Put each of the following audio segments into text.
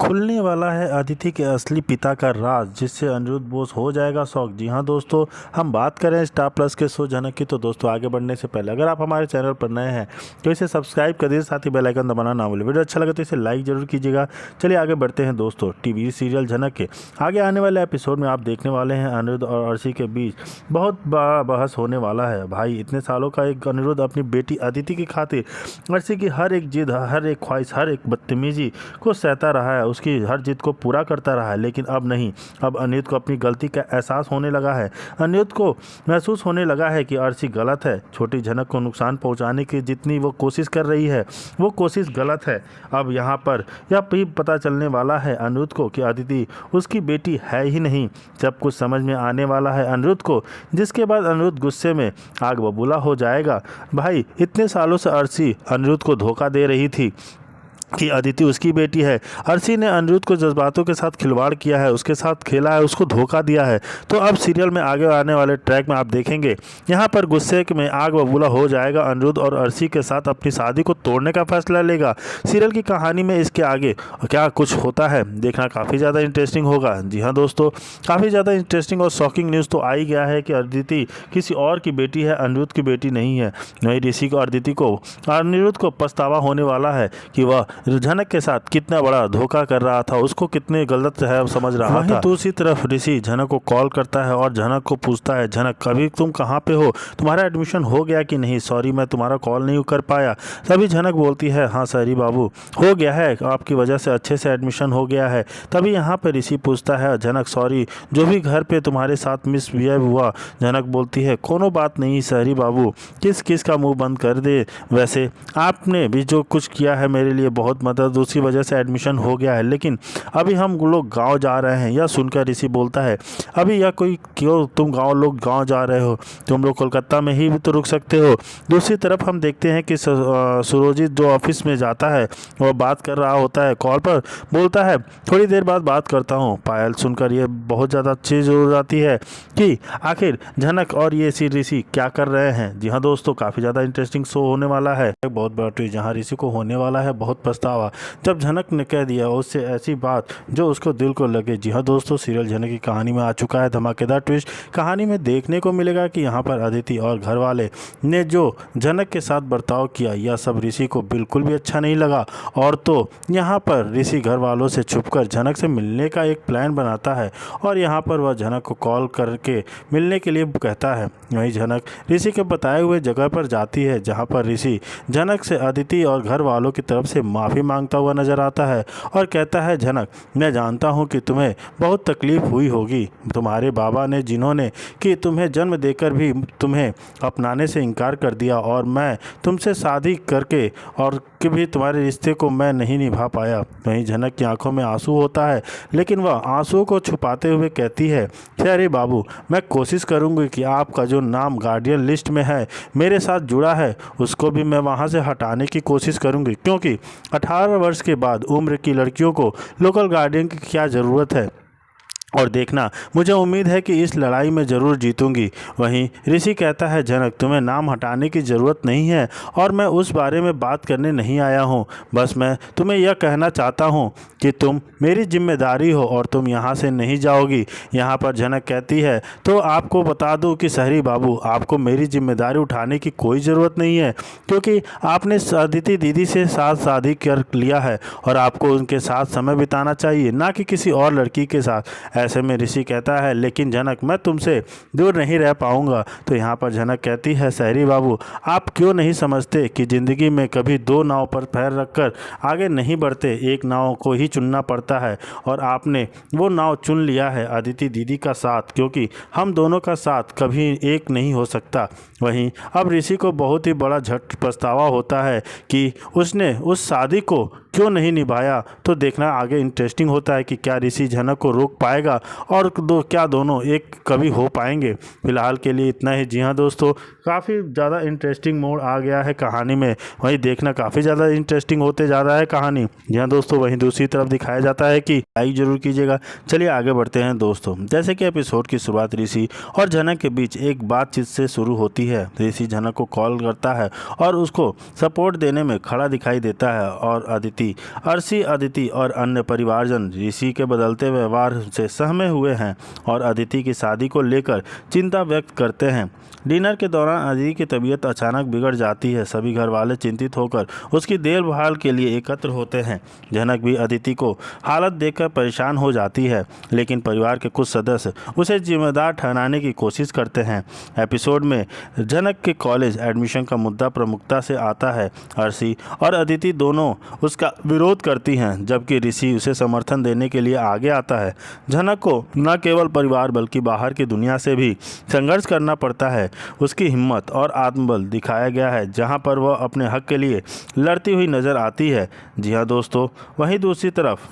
खुलने वाला है अदिति के असली पिता का राज, जिससे अनिरुद्ध बोस हो जाएगा शौक। जी हाँ दोस्तों, हम बात करें स्टार प्लस के शो झनक की। तो दोस्तों आगे बढ़ने से पहले अगर आप हमारे चैनल पर नए हैं तो इसे सब्सक्राइब कर दीजिए, साथ ही बेल आइकन दबाना ना भूलें। वीडियो अच्छा लगे तो इसे लाइक जरूर कीजिएगा। चलिए आगे बढ़ते हैं दोस्तों। टीवी सीरियल झनक के आगे आने वाले एपिसोड में आप देखने वाले हैं अनिरुद्ध और अर्शी के बीच बहुत बड़ा बहस होने वाला है। भाई, इतने सालों का एक अनिरुद्ध अपनी बेटी अदिति की खातिर अर्शी की हर एक जिद, हर एक ख्वाहिश, हर एक बदतमीजी को सहता रहा है, उसकी हर जिद को पूरा करता रहा है। लेकिन अब नहीं, अब अनिरुद्ध को अपनी गलती का एहसास होने लगा है। अनिरुद्ध को महसूस होने लगा है कि अर्शी गलत है। छोटी झनक को नुकसान पहुंचाने की जितनी वो कोशिश कर रही है, वो कोशिश गलत है। अब यहाँ पर यह भी पता चलने वाला है अनिरुद्ध को कि अदिति उसकी बेटी है ही नहीं। सब कुछ समझ में आने वाला है अनिरुद्ध को, जिसके बाद अनिरुद्ध गुस्से में आग बबूला हो जाएगा। भाई, इतने सालों से अर्शी अनिरुद्ध को धोखा दे रही थी कि अदिति उसकी बेटी है। अर्शी ने अनिरुद्ध को जज्बातों के साथ खिलवाड़ किया है, उसके साथ खेला है, उसको धोखा दिया है। तो अब सीरियल में आगे आने वाले ट्रैक में आप देखेंगे, यहाँ पर गुस्से में आग बबूला हो जाएगा अनिरुद्ध और अर्शी के साथ अपनी शादी को तोड़ने का फैसला लेगा। सीरियल की कहानी में इसके आगे क्या कुछ होता है, देखना काफ़ी ज़्यादा इंटरेस्टिंग होगा। जी हाँ दोस्तों, काफ़ी ज़्यादा इंटरेस्टिंग और शॉकिंग न्यूज़ तो आ ही गया है कि अदिति किसी और की बेटी है, अनिरुद्ध की बेटी नहीं है। वही ऋषि को अनिरुद्ध को पछतावा होने वाला है कि वह झनक के साथ कितना बड़ा धोखा कर रहा था, उसको कितने गलत है समझ रहा था। दूसरी तरफ ऋषि झनक को कॉल करता है और झनक को पूछता है, झनक कभी तुम कहाँ पे हो, तुम्हारा एडमिशन हो गया कि नहीं? सॉरी, मैं तुम्हारा कॉल नहीं कर पाया। तभी झनक बोलती है, हाँ सॉरी बाबू, हो गया है, आपकी वजह से अच्छे से एडमिशन हो गया है। तभी यहाँ पर ऋषि पूछता है, झनक सॉरी, जो भी घर पे तुम्हारे साथ मिसबिहेव हुआ। झनक बोलती है, कोनो बात नहीं सॉरी बाबू, किस किस का मुँह बंद कर दे। वैसे आपने भी जो कुछ किया है मेरे लिए बहुत मदद, उसी वजह से एडमिशन हो गया है। लेकिन अभी हम लोग गांव जा रहे हैं। यह सुनकर ऋषि बोलता है, अभी यह कोई क्यों तुम गांव जा रहे हो, तुम लोग कोलकाता में ही तो रुक सकते हो। दूसरी तरफ हम देखते हैं कि सुरजीत जो ऑफिस में जाता है वह बात कर रहा होता है, कॉल पर बोलता है थोड़ी देर बाद बात करता हूँ। पायल सुनकर ये बहुत ज़्यादा चीज़ हो जाती है कि आखिर झनक और ये ऋषि क्या कर रहे हैं। जी हाँ दोस्तों, काफ़ी ज़्यादा इंटरेस्टिंग शो होने वाला है। बहुत बड़ा ट्विस्ट जहाँ ऋषि को होने वाला है बहुत पछतावा, जब झनक ने कह दिया उससे ऐसी बात जो उसको दिल को लगे। जी हाँ दोस्तों, सीरियल झनक की कहानी में आ चुका है धमाकेदार ट्विस्ट। कहानी में देखने को मिलेगा कि यहाँ पर अदिति और घर वाले ने जो झनक के साथ बर्ताव किया, यह सब ऋषि को बिल्कुल भी अच्छा नहीं लगा। और तो यहाँ पर ऋषि घर वालों से छुपकर झनक से मिलने का एक प्लान बनाता है और यहाँ पर वह झनक को कॉल करके मिलने के लिए कहता है। वहीं झनक ऋषि के बताए हुए जगह पर जाती है, जहाँ पर ऋषि झनक से अदिति और घर वालों की तरफ से माफ़ी मांगता हुआ नजर आता है और कहता है, झनक मैं जानता हूँ कि तुम्हें बहुत तकलीफ हुई होगी। तुम्हारे बाबा ने, जिन्होंने कि तुम्हें जन्म देकर भी तुम्हें अपनाने से इनकार कर दिया, और मैं तुमसे शादी करके और कि भी तुम्हारे रिश्ते को मैं नहीं निभा पाया। वहीं झनक की आंखों में आंसू होता है, लेकिन वह आंसुओं को छुपाते हुए कहती है, अरे बाबू, मैं कोशिश करूँगी कि आपका जो नाम गार्डियन लिस्ट में है मेरे साथ जुड़ा है, उसको भी मैं वहाँ से हटाने की कोशिश करूँगी, क्योंकि 18 वर्ष के बाद उम्र की लड़कियों को लोकल गार्डियन की क्या ज़रूरत है। और देखना, मुझे उम्मीद है कि इस लड़ाई में ज़रूर जीतूंगी। वहीं ऋषि कहता है, झनक तुम्हें नाम हटाने की ज़रूरत नहीं है और मैं उस बारे में बात करने नहीं आया हूँ। बस मैं तुम्हें यह कहना चाहता हूँ कि तुम मेरी जिम्मेदारी हो और तुम यहाँ से नहीं जाओगी। यहाँ पर झनक कहती है, तो आपको बता दूँ कि सहरी बाबू, आपको मेरी जिम्मेदारी उठाने की कोई ज़रूरत नहीं है, क्योंकि आपने अदिति दीदी से साथ शादी कर लिया है और आपको उनके साथ समय बिताना चाहिए, ना कि किसी और लड़की के साथ। ऐसे में ऋषि कहता है, लेकिन झनक मैं तुमसे दूर नहीं रह पाऊंगा। तो यहाँ पर झनक कहती है, सहरी बाबू, आप क्यों नहीं समझते कि ज़िंदगी में कभी दो नाव पर पैर रखकर आगे नहीं बढ़ते, एक नाव को ही चुनना पड़ता है। और आपने वो नाव चुन लिया है, अदिति दीदी का साथ, क्योंकि हम दोनों का साथ कभी एक नहीं हो सकता। वहीं अब ऋषि को बहुत ही बड़ा झट पछतावा होता है कि उसने उस शादी को क्यों नहीं निभाया। तो देखना आगे इंटरेस्टिंग होता है कि क्या ऋषि झनक को रोक पाएगा और क्या दोनों एक कभी हो पाएंगे। फिलहाल के लिए इतना ही। जी हाँ दोस्तों, काफ़ी ज़्यादा इंटरेस्टिंग मोड़ आ गया है कहानी में। वहीं देखना काफ़ी ज़्यादा इंटरेस्टिंग होते जा रहा है कहानी। जी हाँ दोस्तों, वहीं दूसरी तरफ दिखाया जाता है कि लाइक जरूर कीजिएगा। चलिए आगे बढ़ते हैं दोस्तों। जैसे कि एपिसोड की शुरुआत ऋषि और झनक के बीच एक बातचीत से शुरू होती है। ऋषि झनक को कॉल करता है और उसको सपोर्ट देने में खड़ा दिखाई देता है और अदिति ही अर्शी, अदिति और अन्य परिवारजन ऋषि के बदलते व्यवहार से सहमे हुए हैं और अदिति की शादी को लेकर चिंता व्यक्त करते हैं। डिनर के दौरान अदिति की तबीयत अचानक बिगड़ जाती है। सभी घर वाले चिंतित होकर उसकी देखभाल के लिए एकत्र होते हैं। जनक भी अदिति को हालत देखकर परेशान हो जाती है, लेकिन परिवार के कुछ सदस्य उसे जिम्मेदार ठहराने की कोशिश करते हैं। एपिसोड में जनक के कॉलेज एडमिशन का मुद्दा प्रमुखता से आता है। अर्शी और अदिति दोनों उसका विरोध करती हैं, जबकि ऋषि उसे समर्थन देने के लिए आगे आता है। जनक को न केवल परिवार बल्कि बाहर की दुनिया से भी संघर्ष करना पड़ता है। उसकी हिम्मत और आत्मबल दिखाया गया है, जहां पर वह अपने हक के लिए लड़ती हुई नजर आती है। जी हाँ दोस्तों, वहीं दूसरी तरफ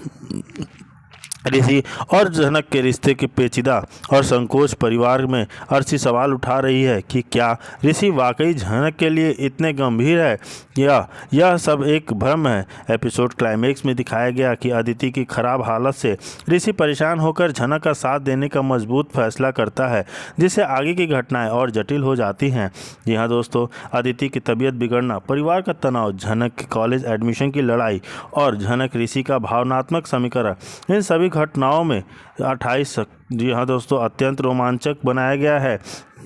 ऋषि और जनक के रिश्ते के पेचीदा और संकोच परिवार में अर्शी सवाल उठा रही है कि क्या ऋषि वाकई जनक के लिए इतने गंभीर है या यह सब एक भ्रम है। एपिसोड क्लाइमेक्स में दिखाया गया कि अदिति की खराब हालत से ऋषि परेशान होकर जनक का साथ देने का मजबूत फैसला करता है, जिससे आगे की घटनाएं और जटिल हो जाती हैं। जी हाँ दोस्तों, अदिति की तबीयत बिगड़ना, परिवार का तनाव, जनक के कॉलेज एडमिशन की लड़ाई और जनक ऋषि का भावनात्मक समीकरण, इन सभी घटनाओं में 28 जी हाँ दोस्तों अत्यंत रोमांचक बनाया गया है।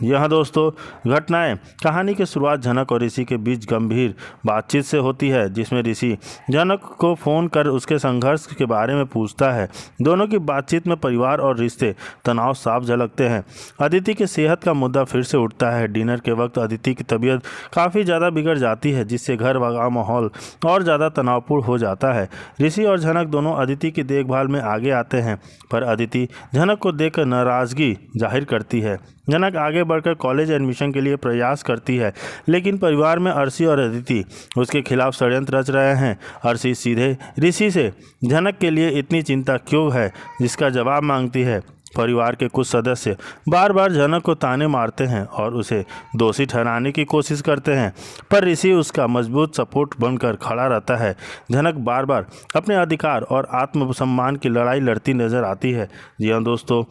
यहाँ दोस्तों घटनाएं कहानी की शुरुआत जनक और ऋषि के बीच गंभीर बातचीत से होती है, जिसमें ऋषि जनक को फ़ोन कर उसके संघर्ष के बारे में पूछता है। दोनों की बातचीत में परिवार और रिश्ते तनाव साफ झलकते हैं। अदिति की सेहत का मुद्दा फिर से उठता है। डिनर के वक्त अदिति की तबीयत काफ़ी ज़्यादा बिगड़ जाती है, जिससे घर का माहौल और ज़्यादा तनावपूर्ण हो जाता है। ऋषि और जनक दोनों अदिति की देखभाल में आगे आते हैं, पर अदिति जनक को देखकर नाराज़गी जाहिर करती है। जनक आगे बढ़कर कॉलेज एडमिशन के लिए प्रयास करती है, लेकिन परिवार में अर्शी और अदिति उसके खिलाफ षड्यंत्र रच रहे हैं। अर्शी सीधे ऋषि से जनक के लिए इतनी चिंता क्यों है, जिसका जवाब मांगती है। परिवार के कुछ सदस्य बार बार जनक को ताने मारते हैं और उसे दोषी ठहराने की कोशिश करते हैं, पर ऋषि उसका मजबूत सपोर्ट बनकर खड़ा रहता है। जनक बार बार अपने अधिकार और आत्मसम्मान की लड़ाई लड़ती नजर आती है। जी हाँ दोस्तों,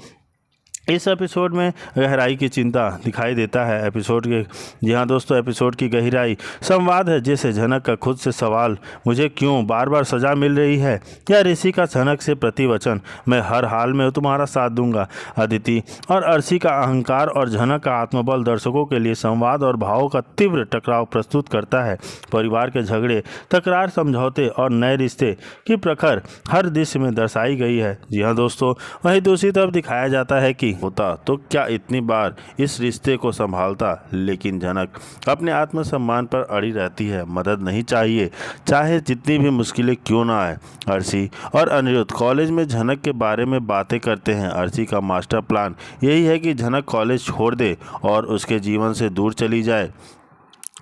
इस एपिसोड में गहराई की चिंता दिखाई देता है। एपिसोड की गहराई संवाद है, जैसे जनक का खुद से सवाल, मुझे क्यों बार बार सज़ा मिल रही है, या ऋषि का जनक से प्रतिवचन, मैं हर हाल में तुम्हारा साथ दूंगा। अदिति और अर्शी का अहंकार और जनक का आत्मबल दर्शकों के लिए संवाद और भावों का तीव्र टकराव प्रस्तुत करता है। परिवार के झगड़े, तकरार, समझौते और नए रिश्ते की प्रखर हर दृश्य में दर्शाई गई है। जी हाँ दोस्तों, वहीं दूसरी तरफ दिखाया जाता है कि होता तो क्या इतनी बार इस रिश्ते को संभालता, लेकिन जनक अपने आत्मसम्मान पर अड़ी रहती है। मदद नहीं चाहिए, चाहे जितनी भी मुश्किलें क्यों ना आए। अर्शी और अनिरुद्ध कॉलेज में जनक के बारे में बातें करते हैं। अर्शी का मास्टर प्लान यही है कि जनक कॉलेज छोड़ दे और उसके जीवन से दूर चली जाए,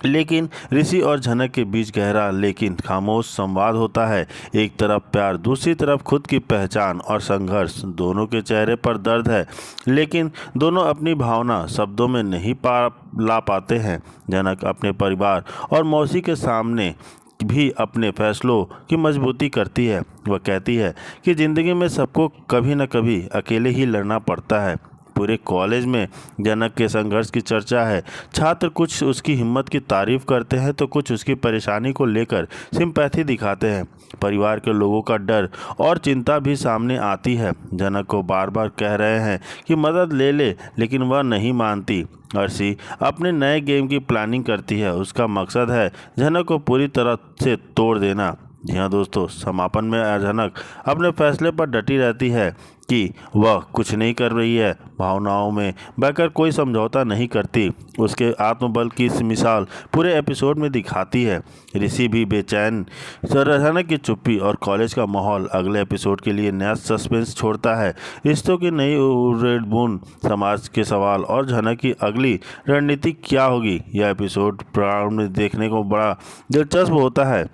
लेकिन ऋषि और जनक के बीच गहरा लेकिन खामोश संवाद होता है। एक तरफ प्यार, दूसरी तरफ खुद की पहचान और संघर्ष। दोनों के चेहरे पर दर्द है, लेकिन दोनों अपनी भावना शब्दों में नहीं ला पाते हैं। जनक अपने परिवार और मौसी के सामने भी अपने फैसलों की मजबूती करती है। वह कहती है कि ज़िंदगी में सबको कभी न कभी अकेले ही लड़ना पड़ता है। पूरे कॉलेज में जनक के संघर्ष की चर्चा है। छात्र कुछ उसकी हिम्मत की तारीफ करते हैं तो कुछ उसकी परेशानी को लेकर सिंपैथी दिखाते हैं। परिवार के लोगों का डर और चिंता भी सामने आती है। जनक को बार बार कह रहे हैं कि मदद ले ले, लेकिन वह नहीं मानती। अर्शी अपने नए गेम की प्लानिंग करती है। उसका मकसद है जनक को पूरी तरह से तोड़ देना। जी हाँ दोस्तों, समापन में जनक अपने फैसले पर डटी रहती है कि वह कुछ नहीं कर रही है, भावनाओं में बहकर कोई समझौता नहीं करती। उसके आत्मबल की मिसाल पूरे एपिसोड में दिखाती है। ऋषि भी बेचैन, जनक की चुप्पी और कॉलेज का माहौल अगले एपिसोड के लिए नया सस्पेंस छोड़ता है। रिश्तों की नई रेड बूंद, समाज के सवाल और जनक की अगली रणनीति क्या होगी, यह एपिसोड प्रारंभ में देखने को बड़ा दिलचस्प होता है।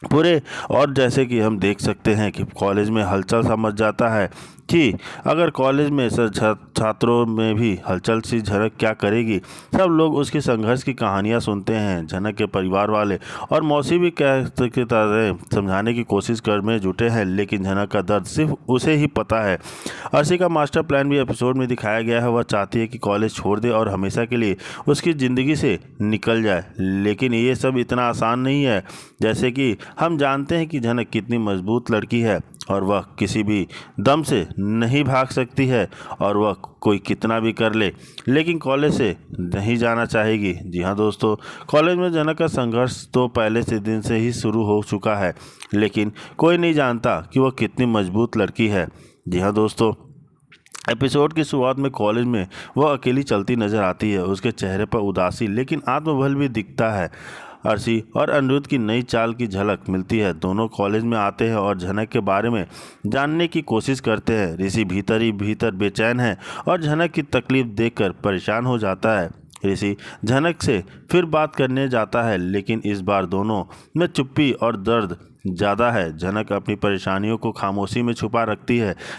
पूरे और जैसे कि हम देख सकते हैं कि कॉलेज में हलचल सा मच जाता है। कि अगर कॉलेज में छात्रों में भी हलचल सी झनक क्या करेगी। सब लोग उसकी संघर्ष की कहानियां सुनते हैं। झनक के परिवार वाले और मौसी भी की तरह समझाने की कोशिश कर में जुटे हैं, लेकिन झनक का दर्द सिर्फ उसे ही पता है। अर्शी का मास्टर प्लान भी एपिसोड में दिखाया गया है। वह चाहती है कि कॉलेज छोड़ दे और हमेशा के लिए उसकी ज़िंदगी से निकल जाए, लेकिन ये सब इतना आसान नहीं है। जैसे कि हम जानते हैं कि झनक कितनी मजबूत लड़की है और वह किसी भी दम से नहीं भाग सकती है, और वह कोई कितना भी कर ले लेकिन कॉलेज से नहीं जाना चाहेगी। जी हाँ दोस्तों, कॉलेज में झनक का संघर्ष तो पहले से दिन से ही शुरू हो चुका है, लेकिन कोई नहीं जानता कि वह कितनी मजबूत लड़की है। जी हाँ दोस्तों, एपिसोड की शुरुआत में कॉलेज में वह अकेली चलती नजर आती है। उसके चेहरे पर उदासी लेकिन आत्मबल भी दिखता है। अर्शी और अनिरुद्ध की नई चाल की झलक मिलती है। दोनों कॉलेज में आते हैं और झनक के बारे में जानने की कोशिश करते हैं। ऋषि भीतर ही भीतर बेचैन है और झनक की तकलीफ देखकर परेशान हो जाता है। ऋषि झनक से फिर बात करने जाता है, लेकिन इस बार दोनों में चुप्पी और दर्द ज़्यादा है। झनक अपनी परेशानियों को खामोशी में छुपा रखती है,